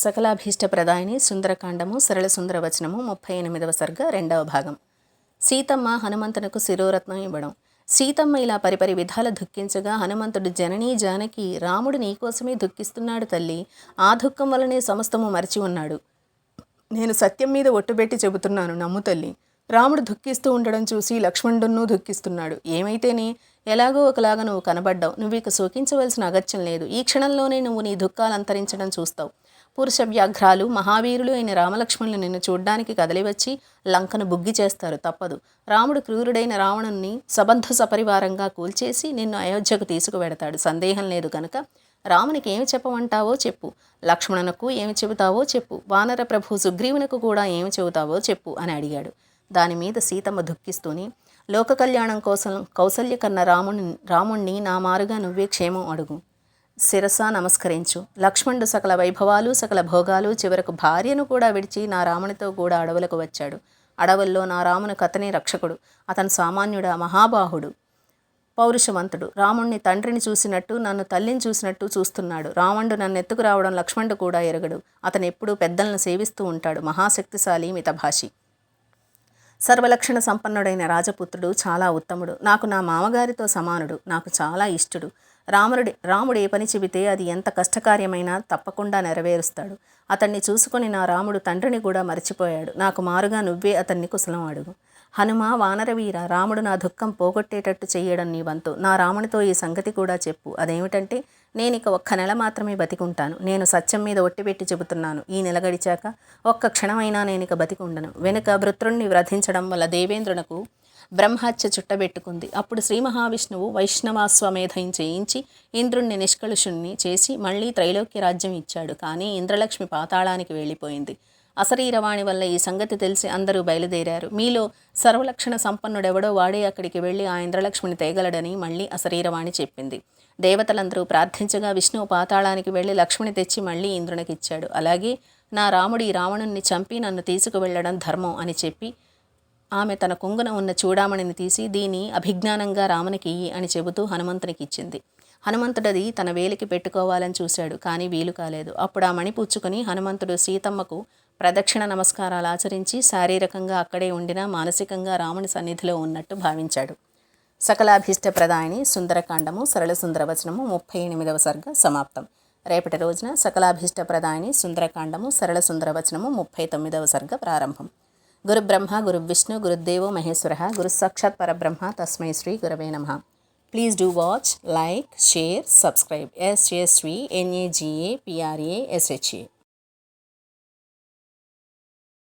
సకలాభీష్టప్రదాయిని సుందరకాండము సరళ సుందరవచనము 38వ సర్గ 2వ భాగం. సీతమ్మ హనుమంతునకు శిరోరత్నం ఇవ్వడం. సీతమ్మ ఇలా పరిపరి విధాల దుఃఖించగా హనుమంతుడు జననీ జానకి, రాముడు నీకోసమే దుఃఖిస్తున్నాడు తల్లి, ఆ దుఃఖం వలనే సమస్తము మరిచి ఉన్నాడు. నేను సత్యం మీద ఒట్టుబెట్టి చెబుతున్నాను, నమ్ము తల్లి. రాముడు దుఃఖిస్తూ ఉండడం చూసి లక్ష్మణుడును దుఃఖిస్తున్నాడు. ఏమైతేనే, ఎలాగో ఒకలాగా నువ్వు కనబడ్డావు. నువ్వు ఇక శోకించవలసిన అగత్యం లేదు. ఈ క్షణంలోనే నువ్వు నీ దుఃఖాలు అంతరించడం చూస్తావు. పురుష వ్యాఘ్రాలు మహావీరులు అయిన రామలక్ష్మణులు నిన్ను చూడ్డానికి కదలివచ్చి లంకను బుగ్గి చేస్తారు, తప్పదు. రాముడు క్రూరుడైన రావణుణ్ణి సబంధ సపరివారంగా కూల్చేసి నిన్ను అయోధ్యకు తీసుకువెడతాడు, సందేహం లేదు కనుక రామునికి ఏమి చెప్పమంటావో చెప్పు, లక్ష్మణునకు ఏమి చెబుతావో చెప్పు, వానర ప్రభు సుగ్రీవునకు కూడా ఏమి చెబుతావో చెప్పు అని అడిగాడు. దాని మీద సీతమ్మ దుఃఖిస్తూనే, లోక కళ్యాణం కోసం కౌసల్య కన్న రాముణ్ణి నా మారుగా నువ్వే క్షేమం అడుగు, శిరస నమస్కరించు. లక్ష్మణుడు సకల వైభవాలు సకల భోగాలు చివరకు భార్యను కూడా విడిచి నా రామునితో కూడా అడవులకు వచ్చాడు. అడవుల్లో నా రామునికి అతనే రక్షకుడు. అతను సామాన్యుడా, మహాబాహుడు, పౌరుషవంతుడు. రాముణ్ణి తండ్రిని చూసినట్టు నన్ను తల్లిని చూసినట్టు చూస్తున్నాడు. రావణుడు నన్ను ఎత్తుకు రావడం లక్ష్మణుడు కూడా ఎరగడు. అతను ఎప్పుడూ పెద్దలను సేవిస్తూ ఉంటాడు. మహాశక్తిశాలి, మితభాషి, సర్వలక్షణ సంపన్నుడైన రాజపుత్రుడు, చాలా ఉత్తముడు. నాకు నా మామగారితో సమానుడు, నాకు చాలా ఇష్టుడు. రాముడు ఏ పని చెబితే అది ఎంత కష్టకార్యమైనా తప్పకుండా నెరవేరుస్తాడు. అతన్ని చూసుకొని నా రాముడు తండ్రిని కూడా మర్చిపోయాడు. నాకు మారుగా నువ్వే అతన్ని కుశలం అడుగు. హనుమ, వానరవీర, రాముడు నా దుఃఖం పోగొట్టేటట్టు చెయ్యడం నీ వంతు. నా రామునితో ఈ సంగతి కూడా చెప్పు. అదేమిటంటే, నేనిక ఒక్క నెల మాత్రమే బతికుంటాను. నేను సత్యం మీద ఒట్టిపెట్టి చెబుతున్నాను. ఈ నెల గడిచాక ఒక్క క్షణమైనా నేనిక బతికుండను. వెనుక వృత్రుణ్ణి వధించడం వల్ల దేవేంద్రునకు బ్రహ్మహత్య చుట్టబెట్టుకుంది. అప్పుడు శ్రీ మహావిష్ణువు వైష్ణవాశ్వమేధం చేయించి ఇంద్రుణ్ణి నిష్కళుషుణ్ణి చేసి మళ్ళీ త్రైలోక్య రాజ్యం ఇచ్చాడు. కానీ ఇంద్రలక్ష్మి పాతాళానికి వెళ్ళిపోయింది. అశరీరవాణి వల్ల ఈ సంగతి తెలిసి అందరూ బయలుదేరారు. మీలో సర్వలక్షణ సంపన్నుడెవడో వాడే అక్కడికి వెళ్ళి ఆ ఇంద్రలక్ష్మిని తేగలడని మళ్ళీ అశరీరవాణి చెప్పింది. దేవతలందరూ ప్రార్థించగా విష్ణువు పాతాళానికి వెళ్ళి లక్ష్మిని తెచ్చి మళ్ళీ ఇంద్రునికిచ్చాడు. అలాగే నా రాముడు ఈ రావణుణ్ణి చంపి నన్ను తీసుకువెళ్లడం ధర్మం అని చెప్పి ఆమె తన కొంగున ఉన్న చూడామణిని తీసి దీని అభిజ్ఞానంగా రామునికి ఇయ్యి అని చెబుతూ హనుమంతునికి ఇచ్చింది. హనుమంతుడది తన వేలికి పెట్టుకోవాలని చూశాడు, కానీ వీలు కాలేదు. అప్పుడు ఆ మణి పుచ్చుకొని హనుమంతుడు సీతమ్మకు ప్రదక్షిణ నమస్కారాలు ఆచరించి శారీరకంగా అక్కడే ఉండినా మానసికంగా రాముని సన్నిధిలో ఉన్నట్టు భావించాడు. సకలాభీష్టప్రదాయిని సుందరకాండము సరళ సుందరవచనము 38వ సర్గ సమాప్తం. రేపటి రోజున సకలాభీష్టప్రదాయిని సుందరకాండము సరళ సుందరవచనము 39వ సర్గ ప్రారంభం. గురుబ్రహ్మ గురువిష్ణు గురుదేవో మహేశ్వర గురు సాక్షాత్ పరబ్రహ్మ తస్మై శ్రీ గురవే నమః. Please do watch, like, share, subscribe. SSV NAGAPRASHA.